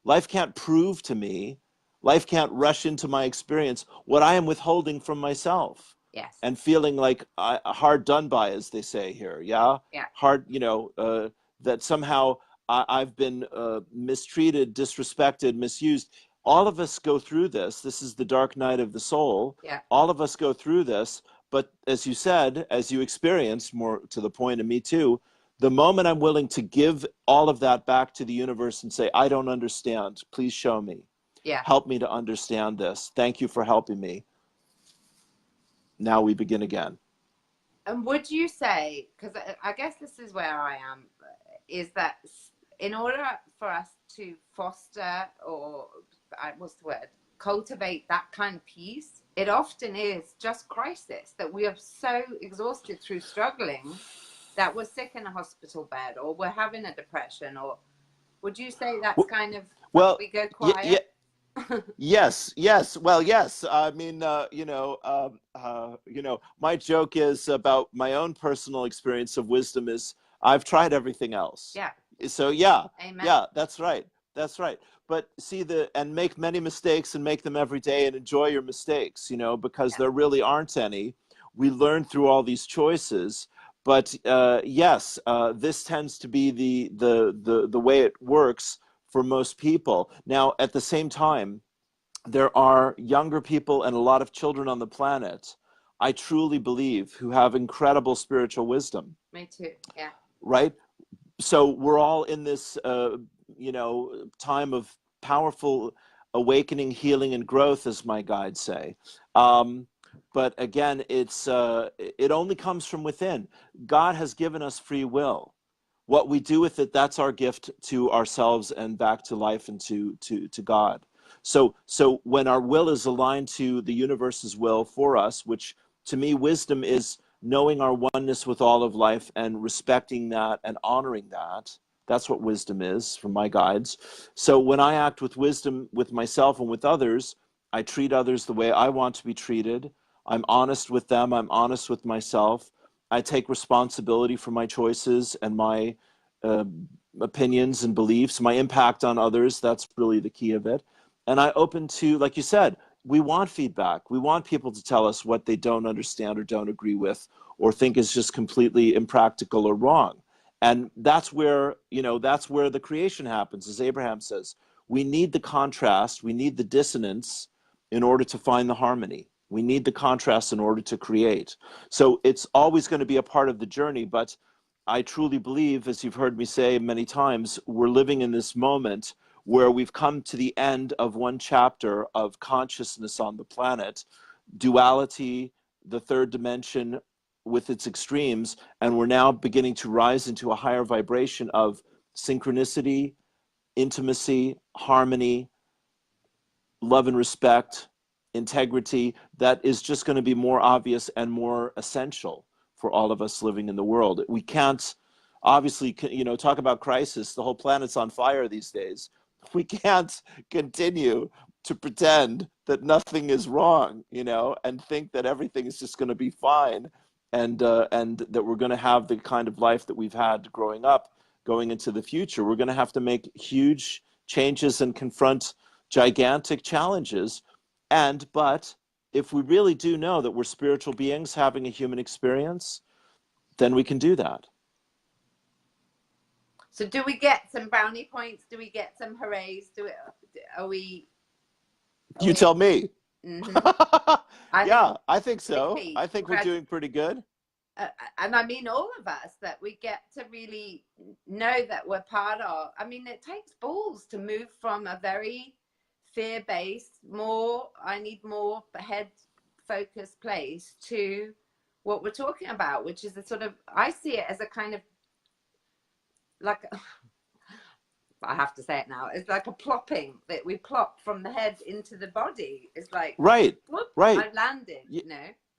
life can't prove to me, life can't rush into my experience what I am withholding from myself. Yes. And feeling like hard done by, as they say here. Yeah. Hard, that somehow I've been mistreated, disrespected, misused. All of us go through this. This is the dark night of the soul. Yeah. All of us go through this. But as you said, as you experienced, more to the point, and me too, the moment I'm willing to give all of that back to the universe and say, I don't understand, please show me. Yeah. Help me to understand this. Thank you for helping me. Now we begin again. And would you say, because I guess this is where I am, is that in order for us to foster, or what's the word, cultivate that kind of peace, it often is just crisis, that we are so exhausted through struggling that we're sick in a hospital bed, or we're having a depression, or would you say that's kind of, well, we go quiet? Yes, yes. Well, yes. I mean, my joke is about my own personal experience of wisdom is I've tried everything else. Yeah. So yeah, Amen. yeah, that's right. That's right. But see and make many mistakes and make them every day and enjoy your mistakes, because Yeah. there really aren't any. We learn through all these choices. But yes, this tends to be the way it works for most people. Now, at the same time, there are younger people and a lot of children on the planet, I truly believe, who have incredible spiritual wisdom. Me too. Yeah. Right? So we're all in this, time of powerful awakening, healing, and growth, as my guides say. But again, it only comes from within. God has given us free will. What we do with it, that's our gift to ourselves and back to life and to God. So when our will is aligned to the universe's will for us, which to me, wisdom is knowing our oneness with all of life and respecting that and honoring that. That's what wisdom is from my guides. So when I act with wisdom with myself and with others, I treat others the way I want to be treated. I'm honest with them. I'm honest with myself. I take responsibility for my choices and my uh, opinions and beliefs, my impact on others. That's really the key of it. And I open to, like you said, we want feedback. We want people to tell us what they don't understand or don't agree with or think is just completely impractical or wrong. And that's where the creation happens, as Abraham says. We need the contrast, we need the dissonance in order to find the harmony. We need the contrast in order to create. So it's always going to be a part of the journey, but I truly believe, as you've heard me say many times, we're living in this moment where we've come to the end of one chapter of consciousness on the planet, duality, the third dimension with its extremes, and we're now beginning to rise into a higher vibration of synchronicity, intimacy, harmony, love and respect, integrity, that is just going to be more obvious and more essential for all of us living in the world. We can't, obviously, talk about crisis. The whole planet's on fire these days. We can't continue to pretend that nothing is wrong, and think that everything is just going to be fine, and that we're going to have the kind of life that we've had growing up going into the future. We're going to have to make huge changes and confront gigantic challenges. But if we really do know that we're spiritual beings having a human experience, then we can do that. So do we get some brownie points? Do we get some hoorays? Are we? You tell me. Mm-hmm. I think so. Really, I think we're doing pretty good. And I mean all of us, that we get to really know that we're part of. I mean, it takes balls to move from a very fear-based, I need more head focused place to what we're talking about, which is a sort of, I see it as a kind of like, I have to say it now, it's like a plopping, that we plop from the head into the body. It's like, right, whoop, right. I landed,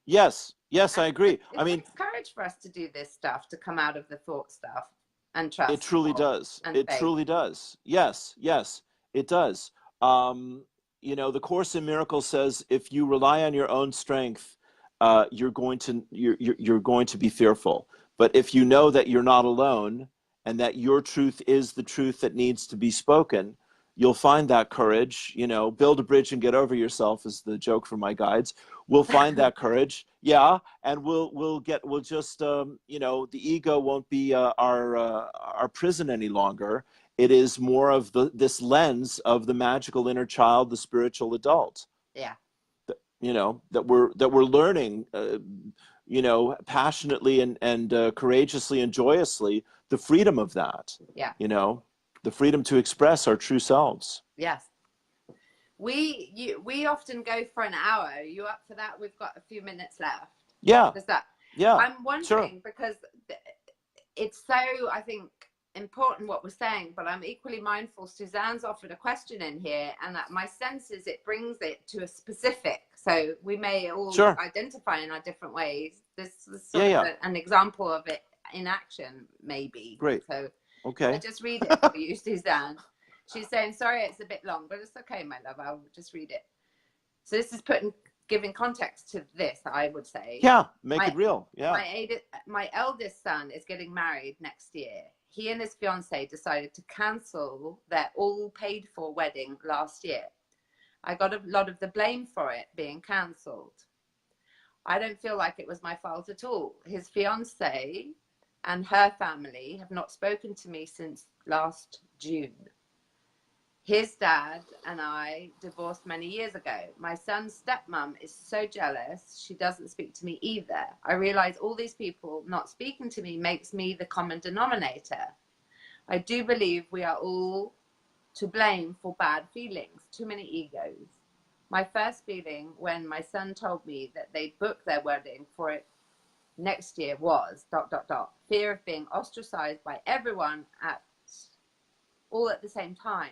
Yes, I agree. It takes courage for us to do this stuff, to come out of the thought stuff and trust. It truly does. It truly does. Yes, it does. The Course in Miracles says if you rely on your own strength, you're going to be fearful. But if you know that you're not alone and that your truth is the truth that needs to be spoken, you'll find that courage. Build a bridge and get over yourself is the joke from my guides. We'll find that courage, and we'll just the ego won't be our prison any longer. It is more of this lens of the magical inner child, the spiritual adult. Yeah. That we're learning, passionately and courageously and joyously, the freedom of that. Yeah. The freedom to express our true selves. Yes. We often go for an hour. Are you up for that? We've got a few minutes left. Yeah. Does that? Yeah. I'm wondering, sure. because it's so, I think, important what we're saying, but I'm equally mindful Suzanne's offered a question in here, and that my sense is it brings it to a specific, so we may all identify in our different ways. This is sort of an example of it in action, maybe. Great. So okay, I just read it for you, Suzanne. She's saying, sorry, it's a bit long, but it's okay, my love. I'll just read it. So this is giving context to this, I would say. Yeah, make it real. Yeah. My eldest son is getting married next year. He and his fiance decided to cancel their all paid for wedding last year. I got a lot of the blame for it being cancelled. I don't feel like it was my fault at all. His fiance and her family have not spoken to me since last June. His dad and I divorced many years ago. My son's stepmom is so jealous, she doesn't speak to me either. I realize all these people not speaking to me makes me the common denominator. I do believe we are all to blame for bad feelings, too many egos. My first feeling when my son told me that they'd booked their wedding for it next year was ... fear of being ostracized by everyone all at the same time.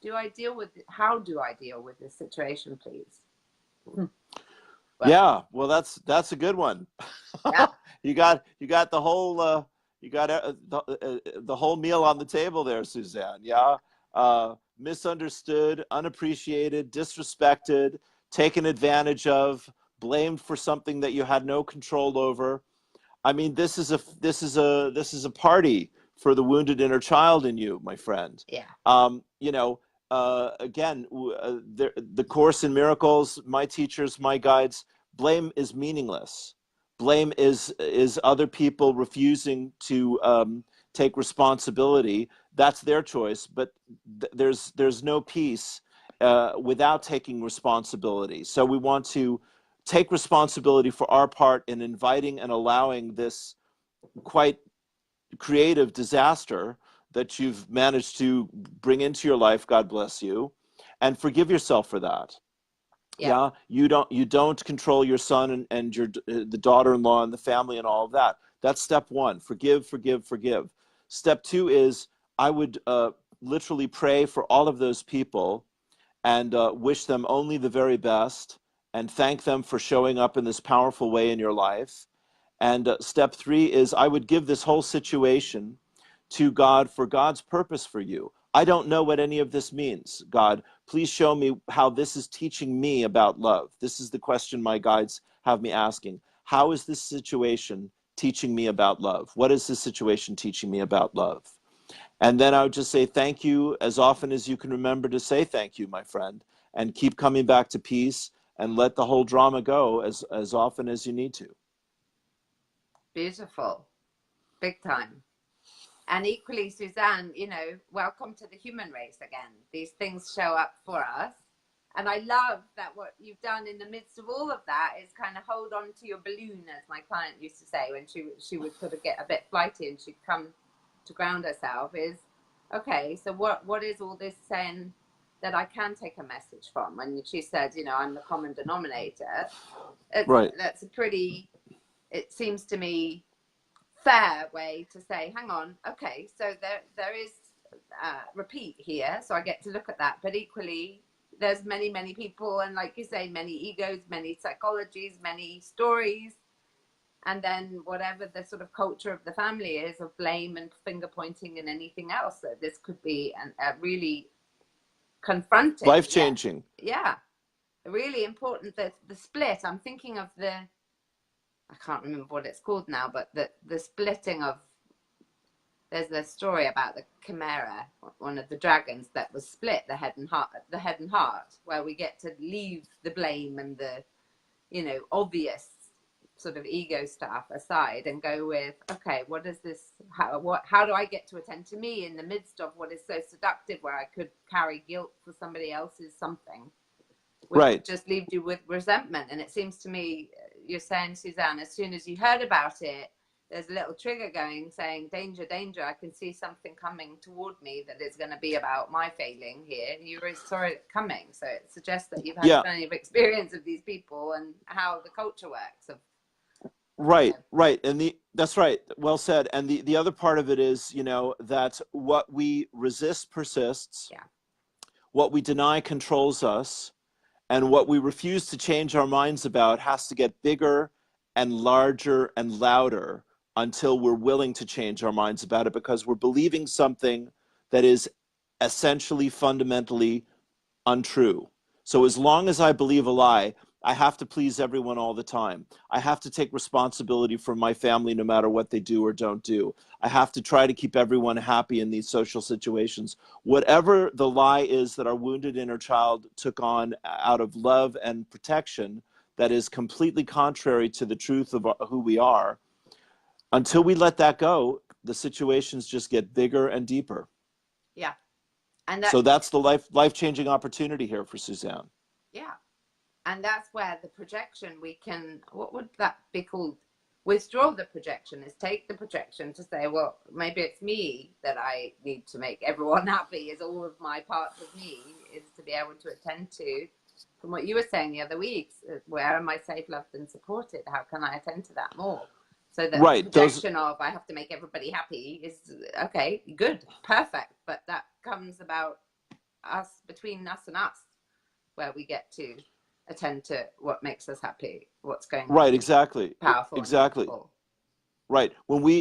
How do I deal with this situation, please? Well, yeah, well, that's a good one. Yeah. you got the whole the whole meal on the table there, Suzanne. Yeah, misunderstood, unappreciated, disrespected, taken advantage of, blamed for something that you had no control over. I mean, this is a party for the wounded inner child in you, my friend. Yeah. You know. Again, the Course in Miracles, my teachers, my guides, blame is meaningless. Blame is other people refusing to take responsibility. That's their choice, but there's no peace without taking responsibility. So we want to take responsibility for our part in inviting and allowing this quite creative disaster that you've managed to bring into your life, God bless you, and forgive yourself for that. Yeah, you don't control your son and your the daughter-in-law and the family and all of that. That's step one. Forgive, forgive, forgive. Step two is I would literally pray for all of those people and wish them only the very best and thank them for showing up in this powerful way in your life. And step three is I would give this whole situation to God for God's purpose for you. I don't know what any of this means. God, please show me how this is teaching me about love. This is the question my guides have me asking. How is this situation teaching me about love? What is this situation teaching me about love? And then I would just say thank you as often as you can remember to say thank you, my friend, and keep coming back to peace and let the whole drama go as often as you need to. Beautiful. Big time. And equally, Suzanne, welcome to the human race again. These things show up for us. And I love that what you've done in the midst of all of that is kind of hold on to your balloon, as my client used to say when she would sort of get a bit flighty and she'd come to ground herself is, okay, so what is all this saying that I can take a message from? When she said, I'm the common denominator. Right. That's a pretty, it seems to me, fair way to say, hang on, okay, so there is repeat here, so I get to look at that, but equally there's many people, and like you say, many egos, many psychologies, many stories, and then whatever the sort of culture of the family is of blame and finger pointing and anything else, so this could be a really confronting, life-changing, really important, the split. I'm thinking of I can't remember what it's called now, but the splitting of, there's the story about the chimera, one of the dragons that was split, the head and heart, where we get to leave the blame and the, obvious sort of ego stuff aside and go with, okay, what is this? How do I get to attend to me in the midst of what is so seductive, where I could carry guilt for somebody else's something, which right, just leaves you with resentment. And it seems to me, you're saying, Suzanne, as soon as you heard about it, there's a little trigger going, saying, danger, danger, I can see something coming toward me that is going to be about my failing here. You already saw it coming. So it suggests that you've had plenty of experience of these people and how the culture works. Right. And that's right. Well said. And the other part of it is, that what we resist persists. Yeah. What we deny controls us. And what we refuse to change our minds about has to get bigger and larger and louder until we're willing to change our minds about it, because we're believing something that is essentially, fundamentally untrue. So as long as I believe a lie, I have to please everyone all the time. I have to take responsibility for my family no matter what they do or don't do. I have to try to keep everyone happy in these social situations. Whatever the lie is that our wounded inner child took on out of love and protection, that is completely contrary to the truth of who we are, until we let that go, the situations just get bigger and deeper. Yeah. And So that's the life-changing opportunity here for Suzanne. Yeah. And that's where the projection, we can, what would that be called? Withdraw the projection, is take the projection to say, well, maybe it's me that I need to make everyone happy, is all of my parts of me, is to be able to attend to, from what you were saying the other week, where am I safe, loved and supported? How can I attend to that more? So that right, the projection of I have to make everybody happy is, okay, good, perfect. But that comes about us, between us and us, where we get to attend to what makes us happy, what's going on. Right, exactly. Powerful. Exactly. And powerful. Right.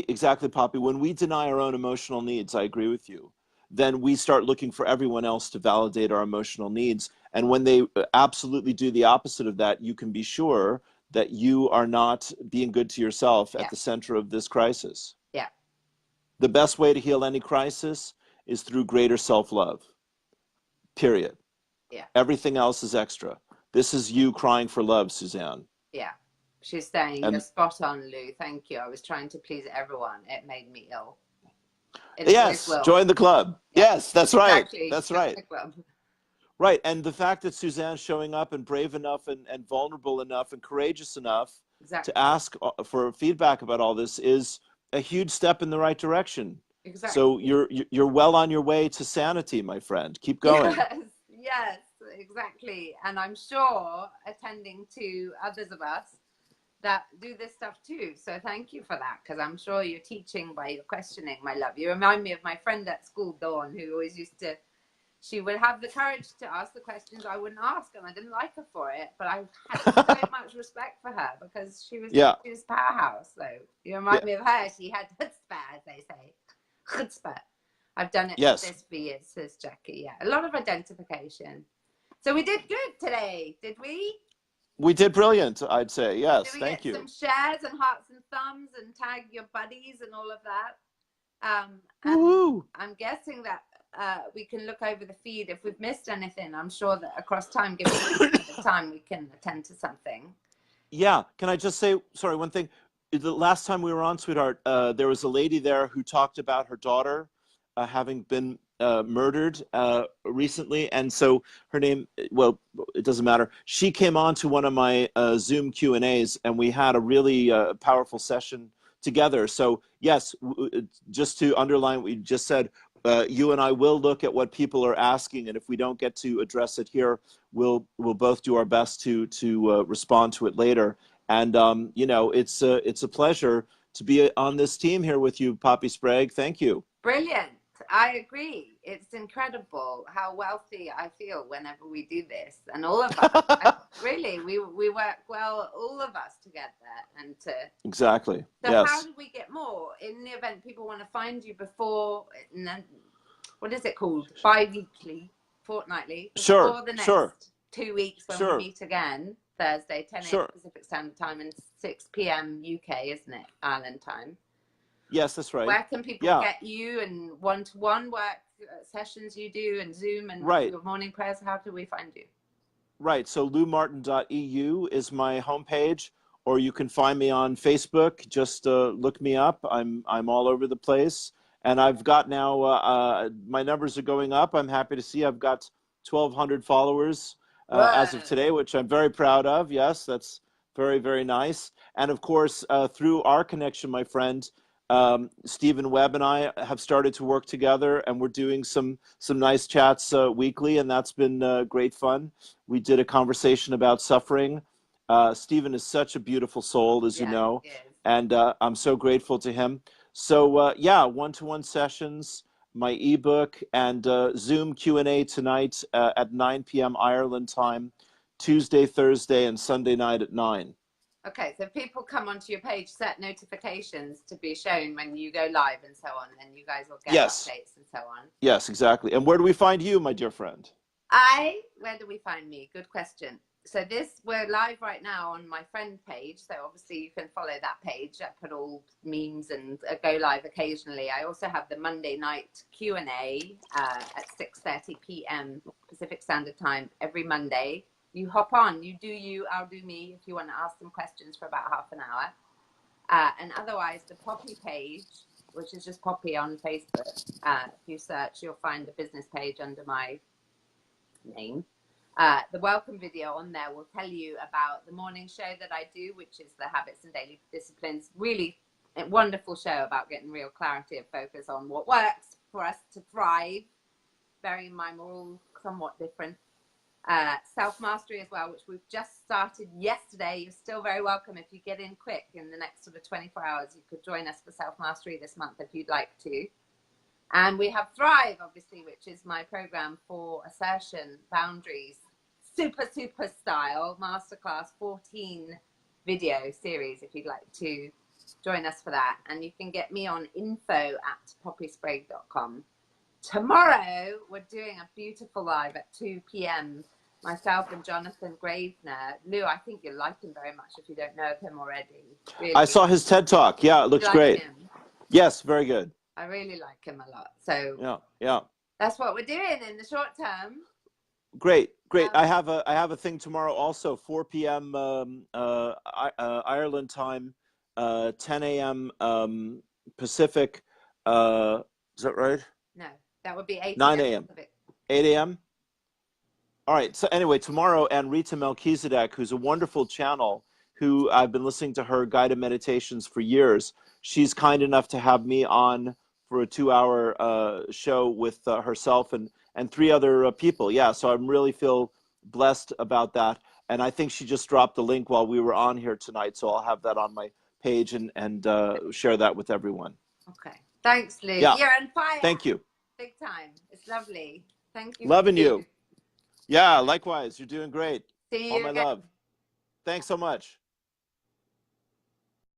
Exactly, Poppy, when we deny our own emotional needs, I agree with you, then we start looking for everyone else to validate our emotional needs. And when they absolutely do the opposite of that, you can be sure that you are not being good to yourself at the center of this crisis. Yeah. The best way to heal any crisis is through greater self-love. Period. Yeah. Everything else is extra. This is you crying for love, Suzanne. Yeah. She's saying, you're spot on, Lou. Thank you. I was trying to please everyone. It made me ill. Yes, join the club. Yeah. Yes, that's right. Exactly. That's right. The club. Right. And the fact that Suzanne's showing up and brave enough and vulnerable enough and courageous enough to ask for feedback about all this is a huge step in the right direction. Exactly. So you're well on your way to sanity, my friend. Keep going. Yes, exactly. And I'm sure attending to others of us that do this stuff too. So thank you for that, because I'm sure you're teaching by your questioning, my love. You remind me of my friend at school, Dawn, who always used to, she would have the courage to ask the questions I wouldn't ask, and I didn't like her for it, but I had so much respect for her because she was a powerhouse. So you remind me of her. She had chutzpah, as they say. Chutzpah. I've done it this for years, says Jackie. Yeah, a lot of identification. So we did good today, did we? We did brilliant, I'd say. Yes, thank you. Some shares and hearts and thumbs and tag your buddies and all of that. I'm guessing that we can look over the feed if we've missed anything. I'm sure that across time, given the time, we can attend to something. Yeah. Can I just say, sorry, one thing? The last time we were on, sweetheart, there was a lady there who talked about her daughter having been murdered recently. And so her name, well, it doesn't matter. She came on to one of my Zoom Q&As, and we had a really powerful session together. So yes, just to underline what you just said, you and I will look at what people are asking, and if we don't get to address it here, we'll both do our best to respond to it later. And you know, it's a pleasure to be on this team here with you, Poppy Sprague. Thank you. Brilliant. I agree. It's incredible how wealthy I feel whenever we do this, and all of us. Really, we work well, all of us together, and to exactly. So yes. How do we get more in the event? People want to find you before, what is it called? Bi-weekly, fortnightly. Before the next 2 weeks when we meet again, Thursday, 10 a.m. Pacific Standard Time and 6 p.m. UK, isn't it? Ireland time. Yes, that's right. Where can people get you, and one-to-one work sessions you do, and Zoom and your morning prayers? How do we find you? Right. So LouMartin.eu is my homepage, or you can find me on Facebook. Just look me up. I'm all over the place, and I've got now my numbers are going up. I'm happy to see I've got 1,200 followers as of today, which I'm very proud of. Yes, that's very, very nice. And of course, through our connection, my friend, Stephen Webb and I have started to work together, and we're doing some nice chats weekly, and that's been great fun. We did a conversation about suffering. Stephen is such a beautiful soul, as you know, and I'm so grateful to him. So yeah, one-to-one sessions, my ebook, and Zoom Q&A tonight at 9 p.m. Ireland time, Tuesday, Thursday, and Sunday night at 9. Okay, so people come onto your page, set notifications to be shown when you go live and so on, and you guys will get Yes. updates and so on. Yes, exactly. And where do we find you, my dear friend? Where do we find me? Good question. So we're live right now on my friend page. So obviously you can follow that page. I put all memes and go live occasionally. I also have the Monday night Q&A at 6:30 p.m. Pacific Standard Time every Monday. You hop on, you do you, I'll do me if you want to ask some questions for about half an hour. And otherwise the Poppy page, which is just Poppy on Facebook. If you search, you'll find the business page under my name. The welcome video on there will tell you about the morning show that I do, which is the Habits and Daily Disciplines. Really a wonderful show about getting real clarity and focus on what works for us to thrive. Bearing in mind we're all somewhat different. Self-mastery as well, which we've just started yesterday. You're still very welcome if you get in quick in the next sort of 24 hours. You could join us for self-mastery this month if you'd like to. And we have Thrive, obviously, which is my program for assertion, boundaries, super style masterclass 14 video series if you'd like to join us for that. And you can get me on info@poppysprague.com. Tomorrow we're doing a beautiful live at 2 p.m. myself and Jonathan Gravener. Lou, I think you'll like him very much if you don't know of him already. Really. I saw his TED Talk. Yeah, it looks great. Him? Yes, very good. I really like him a lot. So yeah. That's what we're doing in the short term. Great. I have a thing tomorrow also, 4 p.m. Ireland time, 10 a.m. Pacific. Is that right? No, that would be 8 9 a.m. 8 a.m. All right. So anyway, tomorrow, and Rita Melchizedek, who's a wonderful channel, who I've been listening to her guided meditations for years. She's kind enough to have me on for a 2-hour show with herself and 3 other people. Yeah, so I really feel blessed about that. And I think she just dropped the link while we were on here tonight, so I'll have that on my page and share that with everyone. Okay. Thanks, Lou. Yeah. You're on fire. Thank you. Big time. It's lovely. Thank you. Loving you. Yeah, likewise. You're doing great. See you all my again. love. Thanks so much.